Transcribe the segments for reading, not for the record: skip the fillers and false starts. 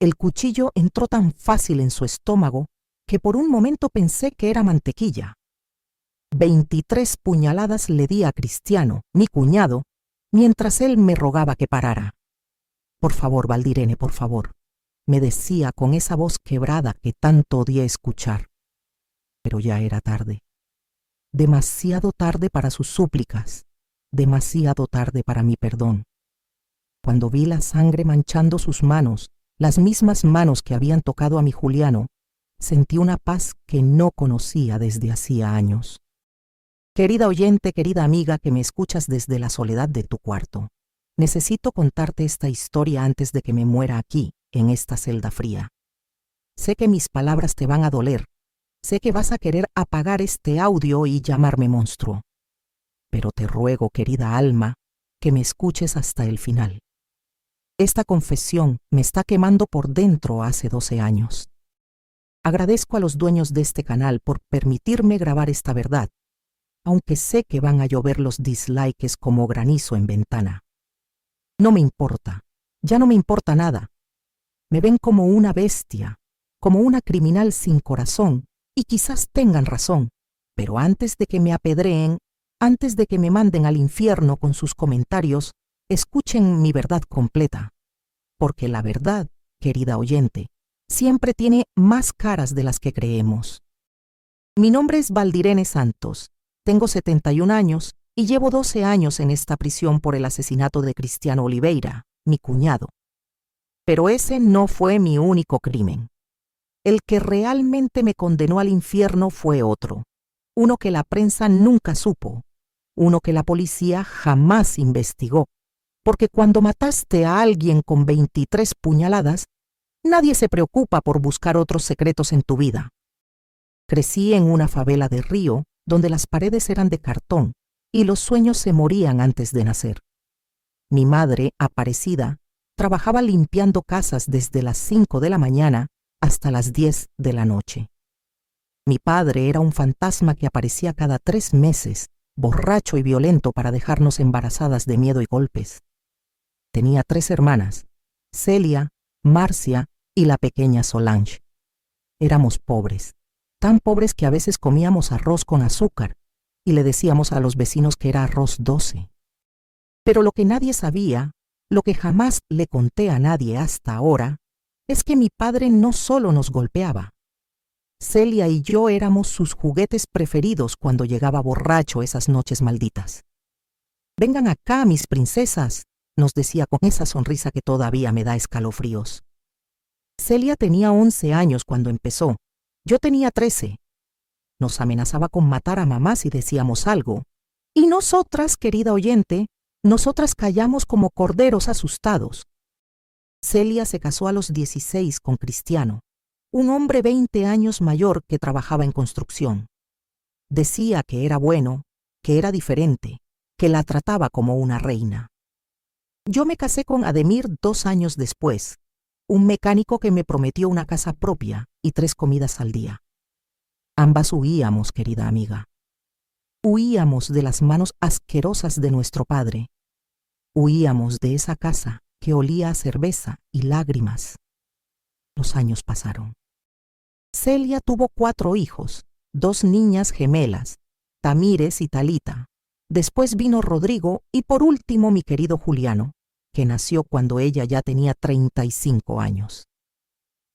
El cuchillo entró tan fácil en su estómago que por un momento pensé que era mantequilla. 23 puñaladas le di a Cristiano, mi cuñado, mientras él me rogaba que parara. «Por favor, Valdirene, por favor», me decía con esa voz quebrada que tanto odié escuchar. Pero ya era tarde. Demasiado tarde para sus súplicas, demasiado tarde para mi perdón. Cuando vi la sangre manchando sus manos, las mismas manos que habían tocado a mi Juliano, sentí una paz que no conocía desde hacía años. Querida oyente, querida amiga que me escuchas desde la soledad de tu cuarto, necesito contarte esta historia antes de que me muera aquí, en esta celda fría. Sé que mis palabras te van a doler, sé que vas a querer apagar este audio y llamarme monstruo. Pero te ruego, querida alma, que me escuches hasta el final. Esta confesión me está quemando por dentro hace 12 años. Agradezco a los dueños de este canal por permitirme grabar esta verdad, aunque sé que van a llover los dislikes como granizo en ventana. No me importa, ya no me importa nada. Me ven como una bestia, como una criminal sin corazón, y quizás tengan razón, pero antes de que me apedreen, antes de que me manden al infierno con sus comentarios, escuchen mi verdad completa, porque la verdad, querida oyente, siempre tiene más caras de las que creemos. Mi nombre es Valdirene Santos, tengo 71 años y llevo 12 años en esta prisión por el asesinato de Cristiano Oliveira, mi cuñado. Pero ese no fue mi único crimen. El que realmente me condenó al infierno fue otro, uno que la prensa nunca supo, uno que la policía jamás investigó, porque cuando mataste a alguien con 23 puñaladas, nadie se preocupa por buscar otros secretos en tu vida. Crecí en una favela de Río, donde las paredes eran de cartón y los sueños se morían antes de nacer. Mi madre, Aparecida, trabajaba limpiando casas desde las 5 de la mañana hasta las 10 de la noche. Mi padre era un fantasma que aparecía cada 3 meses, borracho y violento para dejarnos embarazadas de miedo y golpes. Tenía 3 hermanas, Celia, Marcia y la pequeña Solange. Éramos pobres, tan pobres que a veces comíamos arroz con azúcar y le decíamos a los vecinos que era arroz 12. Pero lo que nadie sabía, lo que jamás le conté a nadie hasta ahora, es que mi padre no solo nos golpeaba. Celia y yo éramos sus juguetes preferidos cuando llegaba borracho esas noches malditas. «Vengan acá, mis princesas», nos decía con esa sonrisa que todavía me da escalofríos. Celia tenía 11 años cuando empezó. Yo tenía 13. Nos amenazaba con matar a mamá si decíamos algo. Y nosotras, querida oyente, nosotras callamos como corderos asustados. Celia se casó a los 16 con Cristiano, un hombre 20 años mayor que trabajaba en construcción. Decía que era bueno, que era diferente, que la trataba como una reina. Yo me casé con Ademir 2 años después, un mecánico que me prometió una casa propia y 3 comidas al día. Ambas huíamos, querida amiga. Huíamos de las manos asquerosas de nuestro padre. Huíamos de esa casa que olía a cerveza y lágrimas. Los años pasaron. Celia tuvo 4 hijos, 2 niñas gemelas, Tamires y Talita. Después vino Rodrigo y por último mi querido Juliano, que nació cuando ella ya tenía 35 años.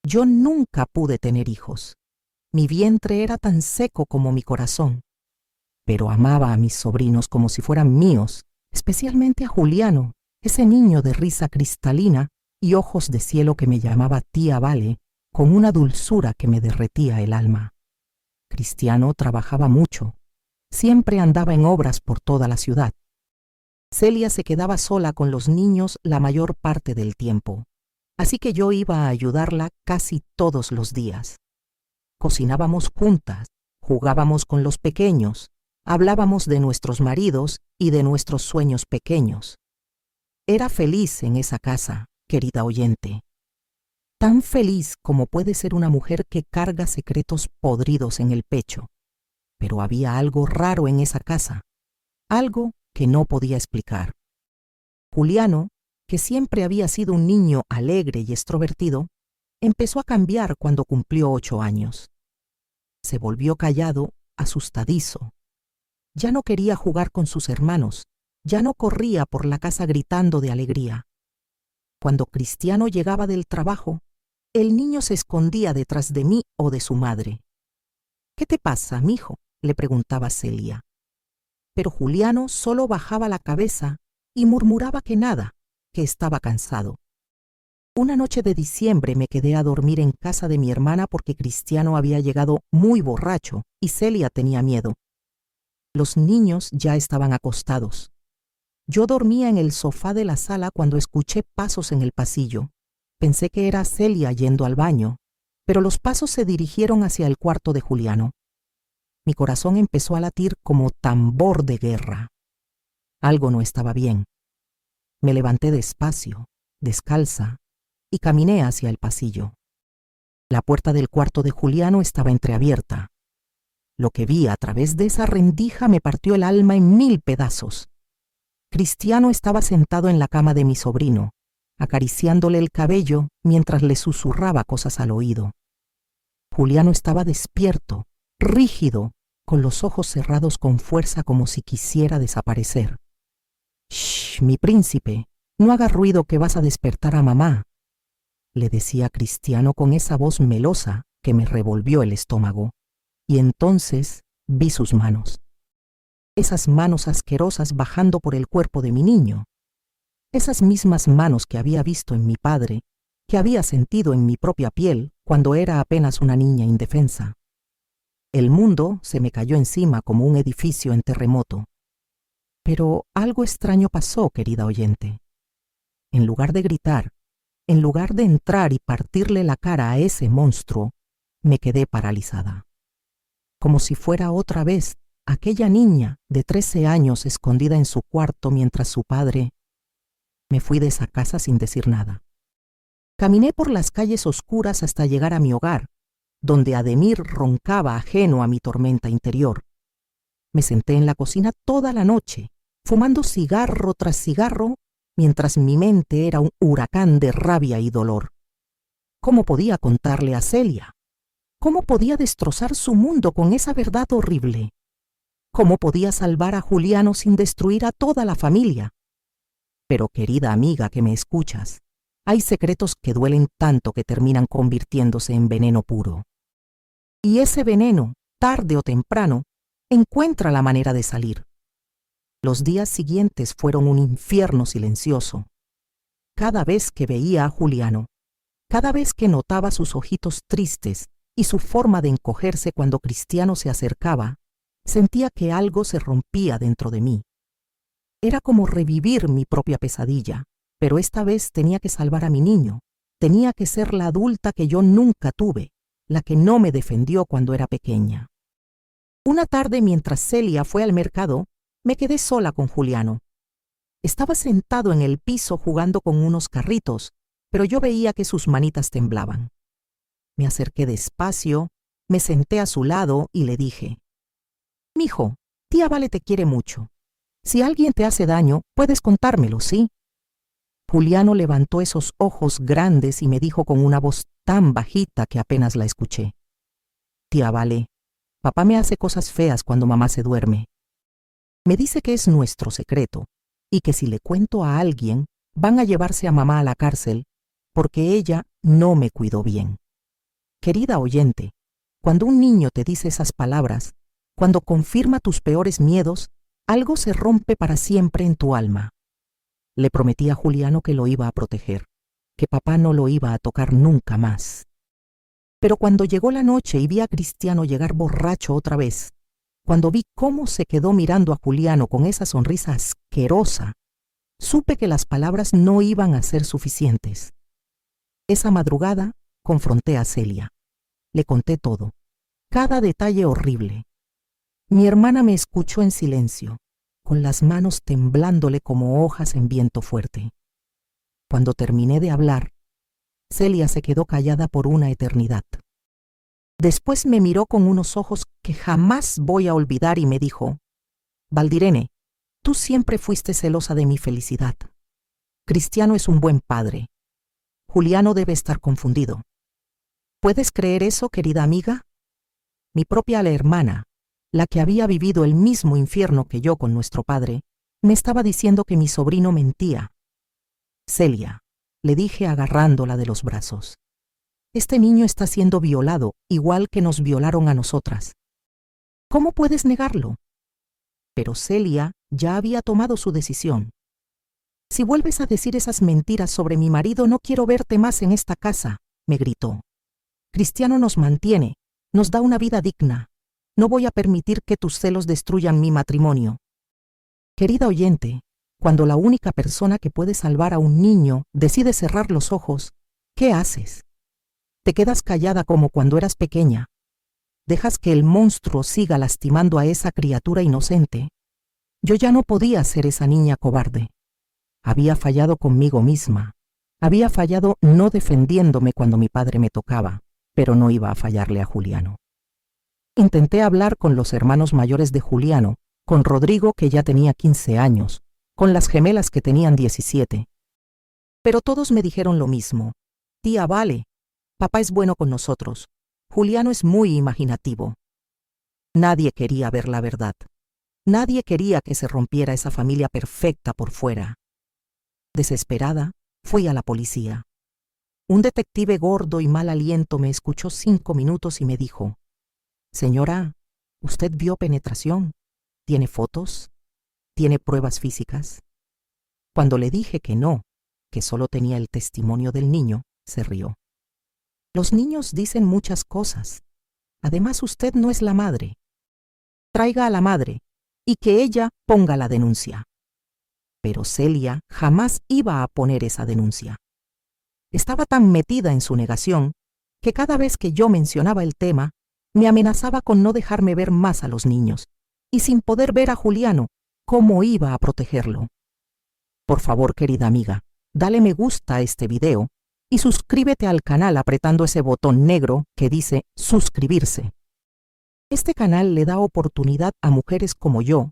Yo nunca pude tener hijos. Mi vientre era tan seco como mi corazón, pero amaba a mis sobrinos como si fueran míos, especialmente a Juliano, ese niño de risa cristalina y ojos de cielo que me llamaba tía Vale, con una dulzura que me derretía el alma. Cristiano trabajaba mucho, siempre andaba en obras por toda la ciudad. Celia se quedaba sola con los niños la mayor parte del tiempo, así que yo iba a ayudarla casi todos los días. Cocinábamos juntas, jugábamos con los pequeños, hablábamos de nuestros maridos y de nuestros sueños pequeños. Era feliz en esa casa, querida oyente. Tan feliz como puede ser una mujer que carga secretos podridos en el pecho. Pero había algo raro en esa casa, algo que no podía explicar. Juliano, que siempre había sido un niño alegre y extrovertido, empezó a cambiar cuando cumplió 8 años. Se volvió callado, asustadizo. Ya no quería jugar con sus hermanos, ya no corría por la casa gritando de alegría. Cuando Cristiano llegaba del trabajo, el niño se escondía detrás de mí o de su madre. «¿Qué te pasa, mijo?», le preguntaba Celia. Pero Juliano solo bajaba la cabeza y murmuraba que nada, que estaba cansado. Una noche de diciembre me quedé a dormir en casa de mi hermana porque Cristiano había llegado muy borracho y Celia tenía miedo. Los niños ya estaban acostados. Yo dormía en el sofá de la sala cuando escuché pasos en el pasillo. Pensé que era Celia yendo al baño, pero los pasos se dirigieron hacia el cuarto de Juliano. Mi corazón empezó a latir como tambor de guerra. Algo no estaba bien. Me levanté despacio, descalza, y caminé hacia el pasillo. La puerta del cuarto de Juliano estaba entreabierta. Lo que vi a través de esa rendija me partió el alma en 1000 pedazos. Cristiano estaba sentado en la cama de mi sobrino, acariciándole el cabello mientras le susurraba cosas al oído. Juliano estaba despierto, rígido, con los ojos cerrados con fuerza como si quisiera desaparecer. «Shh, mi príncipe, no hagas ruido que vas a despertar a mamá», le decía Cristiano con esa voz melosa que me revolvió el estómago. Y entonces vi sus manos. Esas manos asquerosas bajando por el cuerpo de mi niño. Esas mismas manos que había visto en mi padre, que había sentido en mi propia piel cuando era apenas una niña indefensa. El mundo se me cayó encima como un edificio en terremoto. Pero algo extraño pasó, querida oyente. En lugar de gritar, en lugar de entrar y partirle la cara a ese monstruo, me quedé paralizada. Como si fuera otra vez aquella niña de 13 años escondida en su cuarto mientras su padre... Me fui de esa casa sin decir nada. Caminé por las calles oscuras hasta llegar a mi hogar, donde Ademir roncaba ajeno a mi tormenta interior. Me senté en la cocina toda la noche, fumando cigarro tras cigarro, mientras mi mente era un huracán de rabia y dolor. ¿Cómo podía contarle a Celia? ¿Cómo podía destrozar su mundo con esa verdad horrible? ¿Cómo podía salvar a Juliano sin destruir a toda la familia? Pero, querida amiga que me escuchas, hay secretos que duelen tanto que terminan convirtiéndose en veneno puro. Y ese veneno, tarde o temprano, encuentra la manera de salir. Los días siguientes fueron un infierno silencioso. Cada vez que veía a Juliano, cada vez que notaba sus ojitos tristes y su forma de encogerse cuando Cristiano se acercaba, sentía que algo se rompía dentro de mí. Era como revivir mi propia pesadilla, pero esta vez tenía que salvar a mi niño. Tenía que ser la adulta que yo nunca tuve, la que no me defendió cuando era pequeña. Una tarde, mientras Celia fue al mercado, me quedé sola con Juliano. Estaba sentado en el piso jugando con unos carritos, pero yo veía que sus manitas temblaban. Me acerqué despacio, me senté a su lado y le dije: «Mijo, tía Vale te quiere mucho. Si alguien te hace daño, puedes contármelo, ¿sí?». Juliano levantó esos ojos grandes y me dijo con una voz tan bajita que apenas la escuché: «Tía Vale, papá me hace cosas feas cuando mamá se duerme. Me dice que es nuestro secreto y que si le cuento a alguien, van a llevarse a mamá a la cárcel porque ella no me cuidó bien». Querida oyente, cuando un niño te dice esas palabras, cuando confirma tus peores miedos, algo se rompe para siempre en tu alma. Le prometí a Juliano que lo iba a proteger, que papá no lo iba a tocar nunca más. Pero cuando llegó la noche y vi a Cristiano llegar borracho otra vez, cuando vi cómo se quedó mirando a Juliano con esa sonrisa asquerosa, supe que las palabras no iban a ser suficientes. Esa madrugada confronté a Celia. Le conté todo, cada detalle horrible. Mi hermana me escuchó en silencio, con las manos temblándole como hojas en viento fuerte. Cuando terminé de hablar, Celia se quedó callada por una eternidad. Después me miró con unos ojos que jamás voy a olvidar y me dijo: «Valdirene, tú siempre fuiste celosa de mi felicidad. Cristiano es un buen padre. Juliano debe estar confundido. ¿Puedes creer eso, querida amiga? Mi propia hermana, la que había vivido el mismo infierno que yo con nuestro padre, me estaba diciendo que mi sobrino mentía. Celia, le dije agarrándola de los brazos. Este niño está siendo violado, igual que nos violaron a nosotras. ¿Cómo puedes negarlo? Pero Celia ya había tomado su decisión. Si vuelves a decir esas mentiras sobre mi marido, no quiero verte más en esta casa, me gritó. Cristiano nos mantiene, nos da una vida digna. No voy a permitir que tus celos destruyan mi matrimonio. Querida oyente, cuando la única persona que puede salvar a un niño decide cerrar los ojos, ¿qué haces? Te quedas callada como cuando eras pequeña. Dejas que el monstruo siga lastimando a esa criatura inocente. Yo ya no podía ser esa niña cobarde. Había fallado conmigo misma. Había fallado no defendiéndome cuando mi padre me tocaba, pero no iba a fallarle a Juliano. Intenté hablar con los hermanos mayores de Juliano, con Rodrigo, que ya tenía 15 años, con las gemelas que tenían 17. Pero todos me dijeron lo mismo. Tía, vale, papá es bueno con nosotros. Juliano es muy imaginativo. Nadie quería ver la verdad. Nadie quería que se rompiera esa familia perfecta por fuera. Desesperada, fui a la policía. Un detective gordo y mal aliento me escuchó 5 minutos y me dijo: Señora, ¿usted vio penetración? ¿Tiene fotos? ¿Tiene pruebas físicas? Cuando le dije que no, que solo tenía el testimonio del niño, se rió. Los niños dicen muchas cosas. Además, usted no es la madre. Traiga a la madre y que ella ponga la denuncia. Pero Celia jamás iba a poner esa denuncia. Estaba tan metida en su negación que cada vez que yo mencionaba el tema, me amenazaba con no dejarme ver más a los niños, y sin poder ver a Juliano, ¿cómo iba a protegerlo? Por favor, querida amiga, dale me gusta a este video y suscríbete al canal apretando ese botón negro que dice suscribirse. Este canal le da oportunidad a mujeres como yo,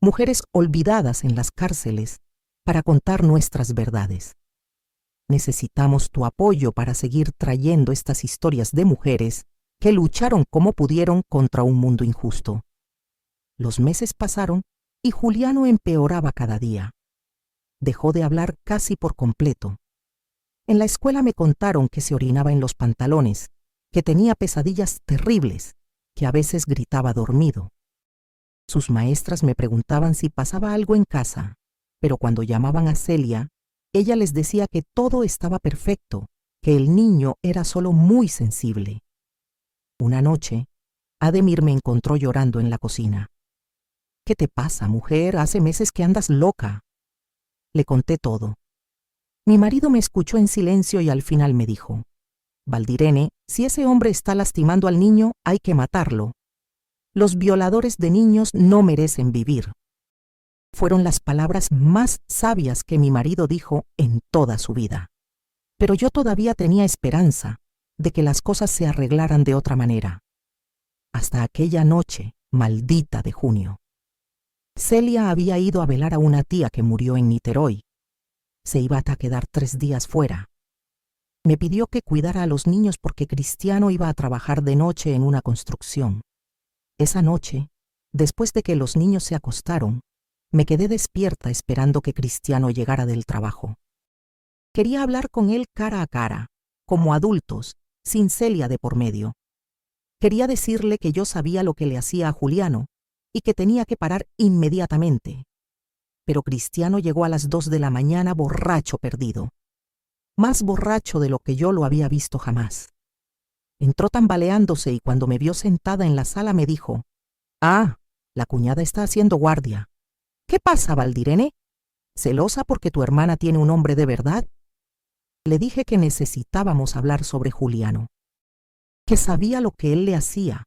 mujeres olvidadas en las cárceles, para contar nuestras verdades. Necesitamos tu apoyo para seguir trayendo estas historias de mujeres que lucharon como pudieron contra un mundo injusto. Los meses pasaron y Juliano empeoraba cada día. Dejó de hablar casi por completo. En la escuela me contaron que se orinaba en los pantalones, que tenía pesadillas terribles, que a veces gritaba dormido. Sus maestras me preguntaban si pasaba algo en casa, pero cuando llamaban a Celia, ella les decía que todo estaba perfecto, que el niño era solo muy sensible. Una noche, Ademir me encontró llorando en la cocina. ¿Qué te pasa, mujer? Hace meses que andas loca. Le conté todo. Mi marido me escuchó en silencio y al final me dijo: Valdirene, si ese hombre está lastimando al niño, hay que matarlo. Los violadores de niños no merecen vivir. Fueron las palabras más sabias que mi marido dijo en toda su vida. Pero yo todavía tenía esperanza de que las cosas se arreglaran de otra manera. Hasta aquella noche maldita de junio. Celia había ido a velar a una tía que murió en Niterói. Se iba a quedar 3 días fuera. Me pidió que cuidara a los niños porque Cristiano iba a trabajar de noche en una construcción. Esa noche, después de que los niños se acostaron, me quedé despierta esperando que Cristiano llegara del trabajo. Quería hablar con él cara a cara, como adultos, sin Celia de por medio. Quería decirle que yo sabía lo que le hacía a Juliano y que tenía que parar inmediatamente. Pero Cristiano llegó a las 2 de la mañana borracho perdido. Más borracho de lo que yo lo había visto jamás. Entró tambaleándose y cuando me vio sentada en la sala me dijo: «Ah, la cuñada está haciendo guardia. ¿Qué pasa, Valdirene? ¿Celosa porque tu hermana tiene un hombre de verdad?» Le dije que necesitábamos hablar sobre Juliano, que sabía lo que él le hacía,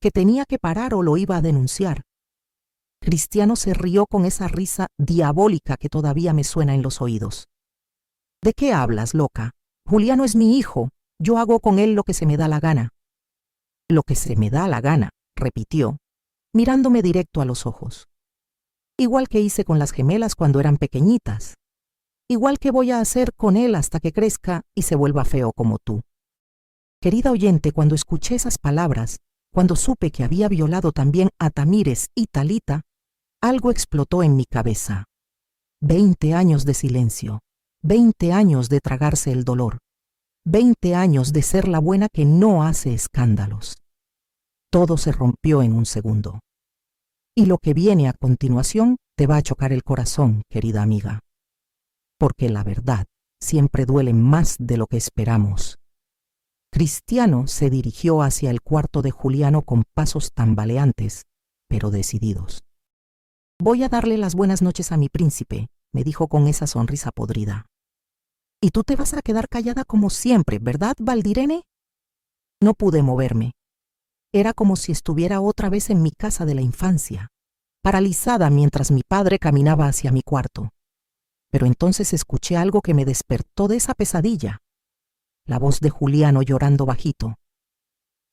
que tenía que parar o lo iba a denunciar. Cristiano se rió con esa risa diabólica que todavía me suena en los oídos. «¿De qué hablas, loca? Juliano es mi hijo. Yo hago con él lo que se me da la gana». «Lo que se me da la gana», repitió, mirándome directo a los ojos. «Igual que hice con las gemelas cuando eran pequeñitas. Igual que voy a hacer con él hasta que crezca y se vuelva feo como tú». Querida oyente, cuando escuché esas palabras, cuando supe que había violado también a Tamires y Talita, algo explotó en mi cabeza. 20 años de silencio, 20 años de tragarse el dolor, 20 años de ser la buena que no hace escándalos. Todo se rompió en un segundo. Y lo que viene a continuación te va a chocar el corazón, querida amiga. Porque la verdad siempre duele más de lo que esperamos. Cristiano se dirigió hacia el cuarto de Juliano con pasos tambaleantes, pero decididos. «Voy a darle las buenas noches a mi príncipe», me dijo con esa sonrisa podrida. «Y tú te vas a quedar callada como siempre, ¿verdad, Valdirene?» No pude moverme. Era como si estuviera otra vez en mi casa de la infancia, paralizada mientras mi padre caminaba hacia mi cuarto. Pero entonces escuché algo que me despertó de esa pesadilla. La voz de Juliano llorando bajito.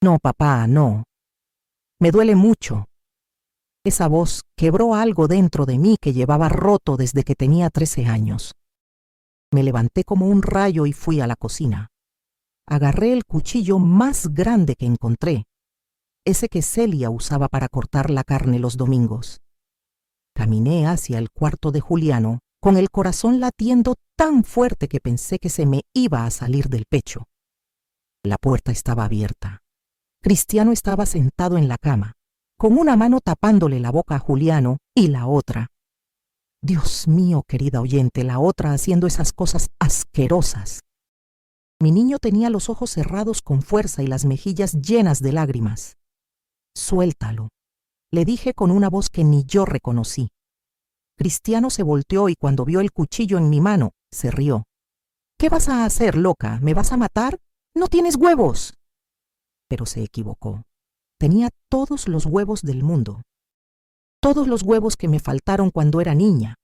«No, papá, no. Me duele mucho». Esa voz quebró algo dentro de mí que llevaba roto desde que tenía 13 años. Me levanté como un rayo y fui a la cocina. Agarré el cuchillo más grande que encontré, ese que Celia usaba para cortar la carne los domingos. Caminé hacia el cuarto de Juliano, con el corazón latiendo tan fuerte que pensé que se me iba a salir del pecho. La puerta estaba abierta. Cristiano estaba sentado en la cama, con una mano tapándole la boca a Juliano y la otra. Dios mío, querida oyente, la otra haciendo esas cosas asquerosas. Mi niño tenía los ojos cerrados con fuerza y las mejillas llenas de lágrimas. «Suéltalo», le dije con una voz que ni yo reconocí. Cristiano se volteó y cuando vio el cuchillo en mi mano, se rió. «¿Qué vas a hacer, loca? ¿Me vas a matar? ¡No tienes huevos!». Pero se equivocó. Tenía todos los huevos del mundo. Todos los huevos que me faltaron cuando era niña.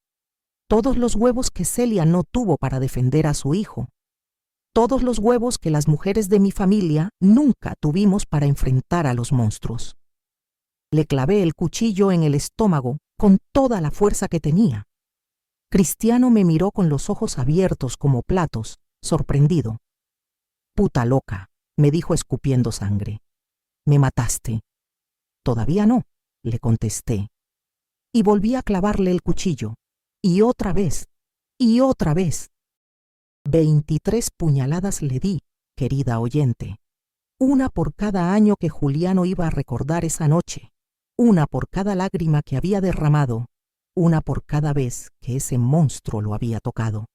Todos los huevos que Celia no tuvo para defender a su hijo. Todos los huevos que las mujeres de mi familia nunca tuvimos para enfrentar a los monstruos. Le clavé el cuchillo en el estómago con toda la fuerza que tenía. Cristiano me miró con los ojos abiertos como platos, sorprendido. «Puta loca», me dijo escupiendo sangre. «Me mataste». «Todavía no», le contesté. Y volví a clavarle el cuchillo. Y otra vez. Y otra vez. 23 puñaladas le di, querida oyente. Una por cada año que Juliano iba a recordar esa noche. Una por cada lágrima que había derramado. Una por cada vez que ese monstruo lo había tocado.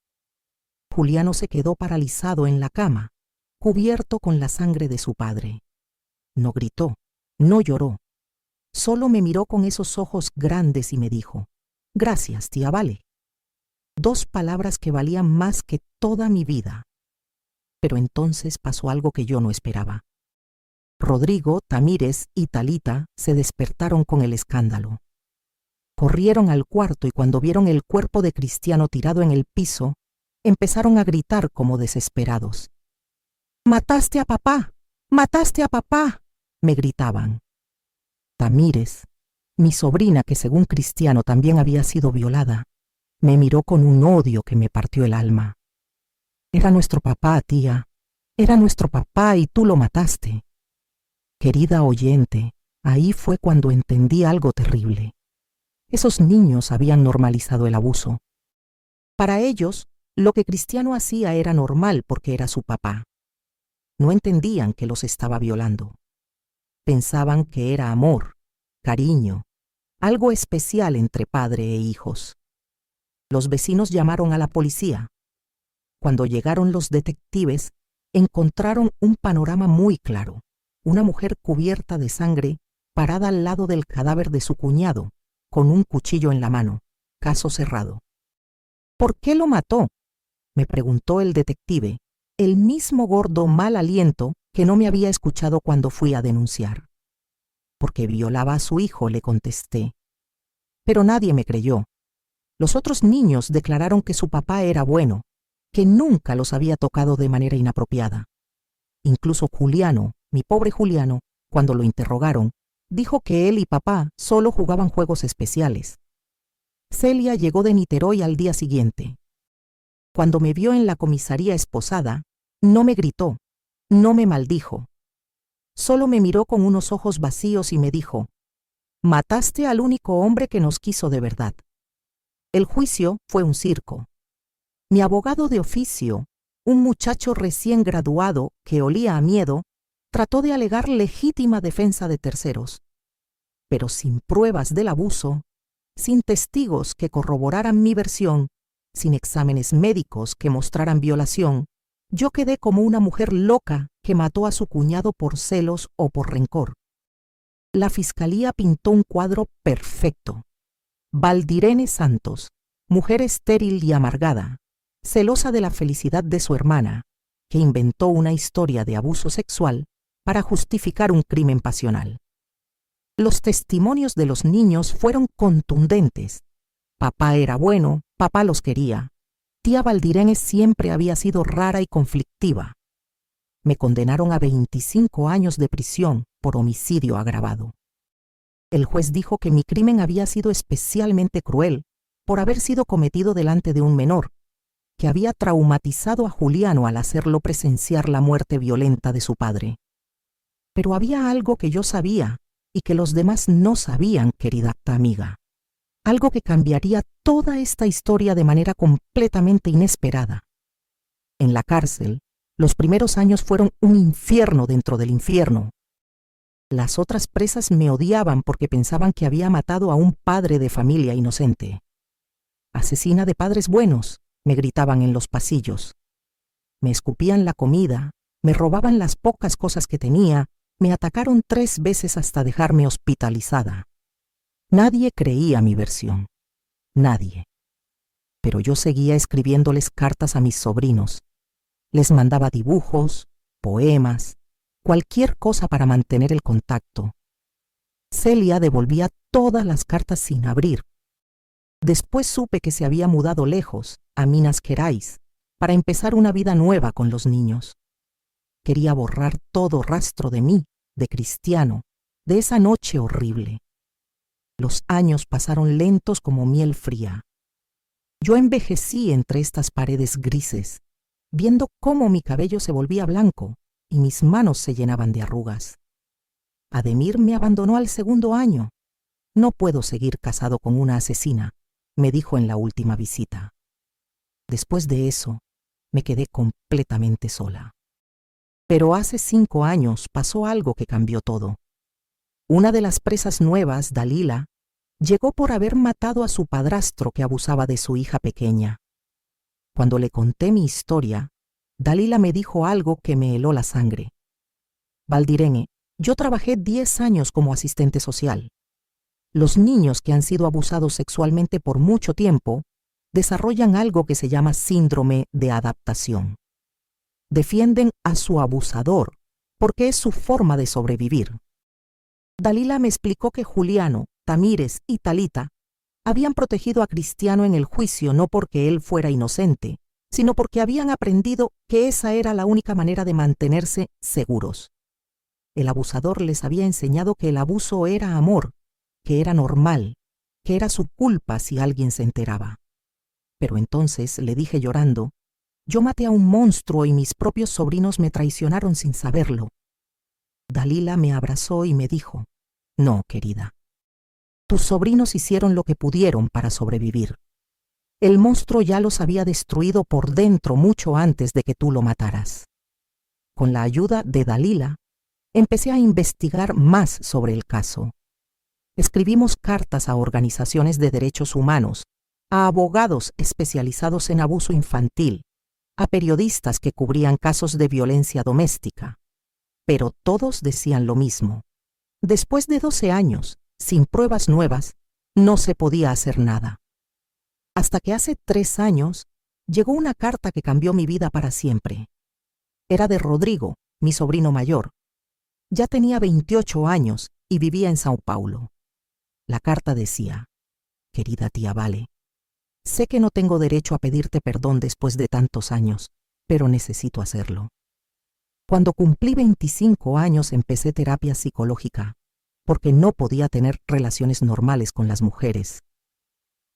Juliano se quedó paralizado en la cama, cubierto con la sangre de su padre. No gritó, no lloró. Solo me miró con esos ojos grandes y me dijo: «Gracias, tía Vale». 2 palabras que valían más que toda mi vida. Pero entonces pasó algo que yo no esperaba. Rodrigo, Tamires y Talita se despertaron con el escándalo. Corrieron al cuarto y cuando vieron el cuerpo de Cristiano tirado en el piso, empezaron a gritar como desesperados. «¡Mataste a papá! ¡Mataste a papá!», me gritaban. Tamires, mi sobrina que según Cristiano también había sido violada, me miró con un odio que me partió el alma. «Era nuestro papá, tía. Era nuestro papá y tú lo mataste». Querida oyente, ahí fue cuando entendí algo terrible. Esos niños habían normalizado el abuso. Para ellos, lo que Cristiano hacía era normal porque era su papá. No entendían que los estaba violando. Pensaban que era amor, cariño, algo especial entre padre e hijos. Los vecinos llamaron a la policía. Cuando llegaron los detectives, encontraron un panorama muy claro. Una mujer cubierta de sangre, parada al lado del cadáver de su cuñado, con un cuchillo en la mano. Caso cerrado. «¿Por qué lo mató?», me preguntó el detective, el mismo gordo mal aliento que no me había escuchado cuando fui a denunciar. «Porque violaba a su hijo», le contesté. Pero nadie me creyó. Los otros niños declararon que su papá era bueno, que nunca los había tocado de manera inapropiada. Incluso Juliano, mi pobre Juliano, cuando lo interrogaron, dijo que él y papá solo jugaban juegos especiales. Celia llegó de Niterói al día siguiente. Cuando me vio en la comisaría esposada, no me gritó, No me maldijo. Solo me miró con unos ojos vacíos y me dijo: «Mataste al único hombre que nos quiso de verdad». El juicio fue un circo. Mi abogado de oficio, un muchacho recién graduado que olía a miedo, trató de alegar legítima defensa de terceros, pero sin pruebas del abuso, sin testigos que corroboraran mi versión, sin exámenes médicos que mostraran violación, yo quedé como una mujer loca que mató a su cuñado por celos o por rencor. La fiscalía pintó un cuadro perfecto. Valdirene Santos, mujer estéril y amargada, celosa de la felicidad de su hermana, que inventó una historia de abuso sexual para justificar un crimen pasional. Los testimonios de los niños fueron contundentes. Papá era bueno, papá los quería. Tía Valdirene siempre había sido rara y conflictiva. Me condenaron a 25 años de prisión por homicidio agravado. El juez dijo que mi crimen había sido especialmente cruel por haber sido cometido delante de un menor, que había traumatizado a Juliano al hacerlo presenciar la muerte violenta de su padre. Pero había algo que yo sabía y que los demás no sabían, querida amiga. Algo que cambiaría toda esta historia de manera completamente inesperada. En la cárcel, los primeros años fueron un infierno dentro del infierno. Las otras presas me odiaban porque pensaban que había matado a un padre de familia inocente. «Asesina de padres buenos», me gritaban en los pasillos. Me escupían la comida, me robaban las pocas cosas que tenía, me atacaron 3 veces hasta dejarme hospitalizada. Nadie creía mi versión. Nadie. Pero yo seguía escribiéndoles cartas a mis sobrinos. Les mandaba dibujos, poemas, cualquier cosa para mantener el contacto. Celia devolvía todas las cartas sin abrir. Después supe que se había mudado lejos, a Minas Gerais, para empezar una vida nueva con los niños. Quería borrar todo rastro de mí, de Cristiano, de esa noche horrible. Los años pasaron lentos como miel fría. Yo envejecí entre estas paredes grises, viendo cómo mi cabello se volvía blanco y mis manos se llenaban de arrugas. Ademir me abandonó al 2.º año. «No puedo seguir casado con una asesina», me dijo en la última visita. Después de eso, me quedé completamente sola. Pero hace 5 años pasó algo que cambió todo. Una de las presas nuevas, Dalila, llegó por haber matado a su padrastro que abusaba de su hija pequeña. Cuando le conté mi historia, Dalila me dijo algo que me heló la sangre. «Valdirene, yo trabajé 10 años como asistente social. Los niños que han sido abusados sexualmente por mucho tiempo desarrollan algo que se llama síndrome de adaptación. Defienden a su abusador porque es su forma de sobrevivir». Dalila me explicó que Juliano, Tamírez y Talita habían protegido a Cristiano en el juicio no porque él fuera inocente, sino porque habían aprendido que esa era la única manera de mantenerse seguros. El abusador les había enseñado que el abuso era amor, que era normal, que era su culpa si alguien se enteraba. Pero entonces le dije llorando: «Yo maté a un monstruo y mis propios sobrinos me traicionaron sin saberlo». Dalila me abrazó y me dijo: «No, querida. Tus sobrinos hicieron lo que pudieron para sobrevivir. El monstruo ya los había destruido por dentro mucho antes de que tú lo mataras». Con la ayuda de Dalila, empecé a investigar más sobre el caso. Escribimos cartas a organizaciones de derechos humanos, a abogados especializados en abuso infantil, a periodistas que cubrían casos de violencia doméstica. Pero todos decían lo mismo. Después de 12 años, sin pruebas nuevas, no se podía hacer nada. Hasta que hace 3 años llegó una carta que cambió mi vida para siempre. Era de Rodrigo, mi sobrino mayor. Ya tenía 28 años y vivía en Sao Paulo. La carta decía: «Querida tía Vale, sé que no tengo derecho a pedirte perdón después de tantos años, pero necesito hacerlo. Cuando cumplí 25 años empecé terapia psicológica, porque no podía tener relaciones normales con las mujeres.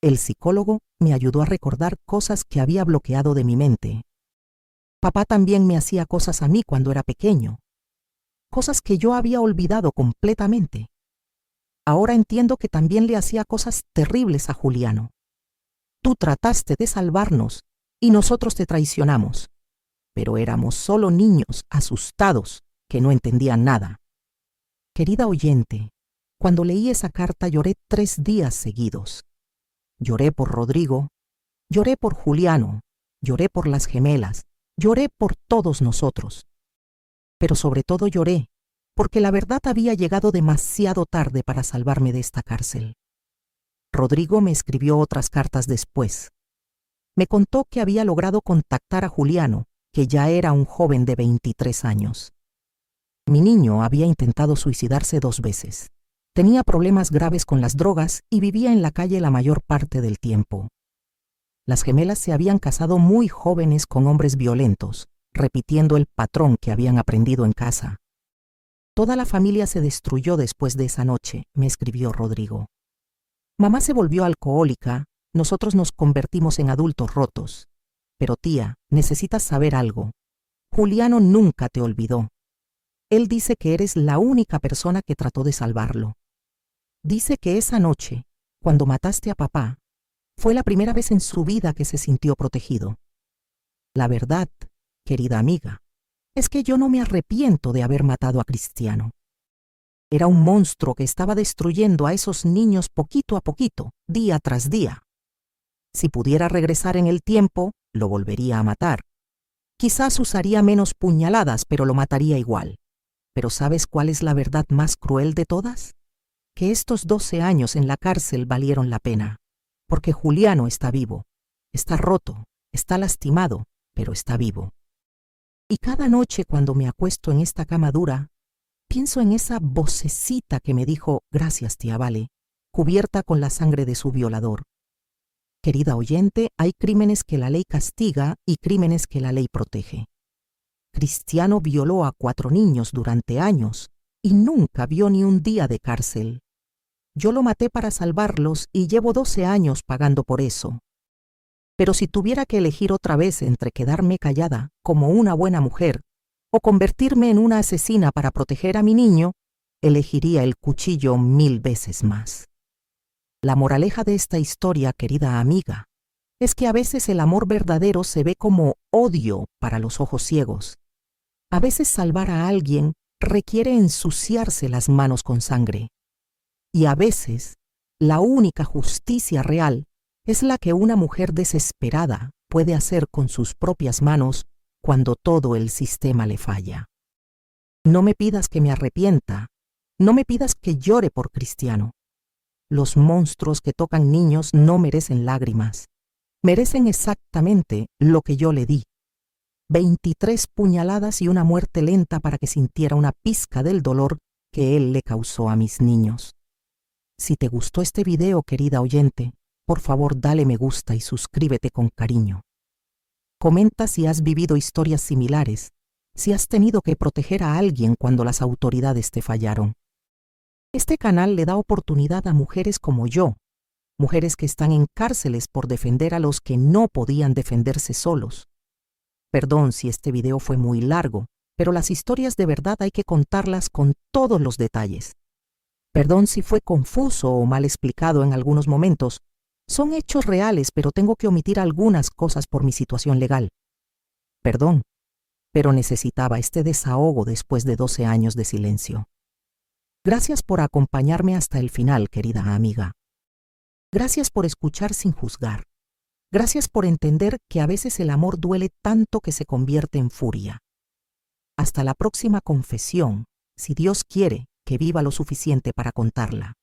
El psicólogo me ayudó a recordar cosas que había bloqueado de mi mente. Papá también me hacía cosas a mí cuando era pequeño, cosas que yo había olvidado completamente. Ahora entiendo que también le hacía cosas terribles a Juliano. Tú trataste de salvarnos y nosotros te traicionamos, pero éramos solo niños asustados que no entendían nada. Querida oyente, cuando leí esa carta lloré 3 días seguidos. Lloré por Rodrigo, lloré por Juliano, lloré por las gemelas, lloré por todos nosotros. Pero sobre todo lloré porque la verdad había llegado demasiado tarde para salvarme de esta cárcel. Rodrigo me escribió otras cartas después. Me contó que había logrado contactar a Juliano, que ya era un joven de 23 años. Mi niño había intentado suicidarse 2 veces. Tenía problemas graves con las drogas y vivía en la calle la mayor parte del tiempo. Las gemelas se habían casado muy jóvenes con hombres violentos, repitiendo el patrón que habían aprendido en casa. Toda la familia se destruyó después de esa noche, me escribió Rodrigo. Mamá se volvió alcohólica, nosotros nos convertimos en adultos rotos. Pero tía, necesitas saber algo. Juliano nunca te olvidó. Él dice que eres la única persona que trató de salvarlo. Dice que esa noche, cuando mataste a papá, fue la primera vez en su vida que se sintió protegido. La verdad, querida amiga, es que yo no me arrepiento de haber matado a Cristiano. Era un monstruo que estaba destruyendo a esos niños poquito a poquito, día tras día. Si pudiera regresar en el tiempo, lo volvería a matar. Quizás usaría menos puñaladas, pero lo mataría igual. Pero ¿sabes cuál es la verdad más cruel de todas? Que estos 12 años en la cárcel valieron la pena, porque Juliano está vivo, está roto, está lastimado, pero está vivo. Y cada noche cuando me acuesto en esta cama dura, pienso en esa vocecita que me dijo, gracias tía Vale, cubierta con la sangre de su violador. Querida oyente, hay crímenes que la ley castiga y crímenes que la ley protege. Cristiano violó a 4 niños durante años y nunca vio ni un día de cárcel. Yo lo maté para salvarlos y llevo 12 años pagando por eso. Pero si tuviera que elegir otra vez entre quedarme callada como una buena mujer o convertirme en una asesina para proteger a mi niño, elegiría el cuchillo 1000 veces más. La moraleja de esta historia, querida amiga, es que a veces el amor verdadero se ve como odio para los ojos ciegos. A veces salvar a alguien requiere ensuciarse las manos con sangre. Y a veces, la única justicia real es la que una mujer desesperada puede hacer con sus propias manos cuando todo el sistema le falla. No me pidas que me arrepienta, no me pidas que llore por Cristiano. Los monstruos que tocan niños no merecen lágrimas, merecen exactamente lo que yo le di. 23 puñaladas y una muerte lenta para que sintiera una pizca del dolor que él le causó a mis niños. Si te gustó este video, querida oyente, por favor dale me gusta y suscríbete con cariño. Comenta si has vivido historias similares, si has tenido que proteger a alguien cuando las autoridades te fallaron. Este canal le da oportunidad a mujeres como yo, mujeres que están en cárceles por defender a los que no podían defenderse solos. Perdón si este video fue muy largo, pero las historias de verdad hay que contarlas con todos los detalles. Perdón si fue confuso o mal explicado en algunos momentos. Son hechos reales, pero tengo que omitir algunas cosas por mi situación legal. Perdón, pero necesitaba este desahogo después de 12 años de silencio. Gracias por acompañarme hasta el final, querida amiga. Gracias por escuchar sin juzgar. Gracias por entender que a veces el amor duele tanto que se convierte en furia. Hasta la próxima confesión, si Dios quiere que viva lo suficiente para contarla.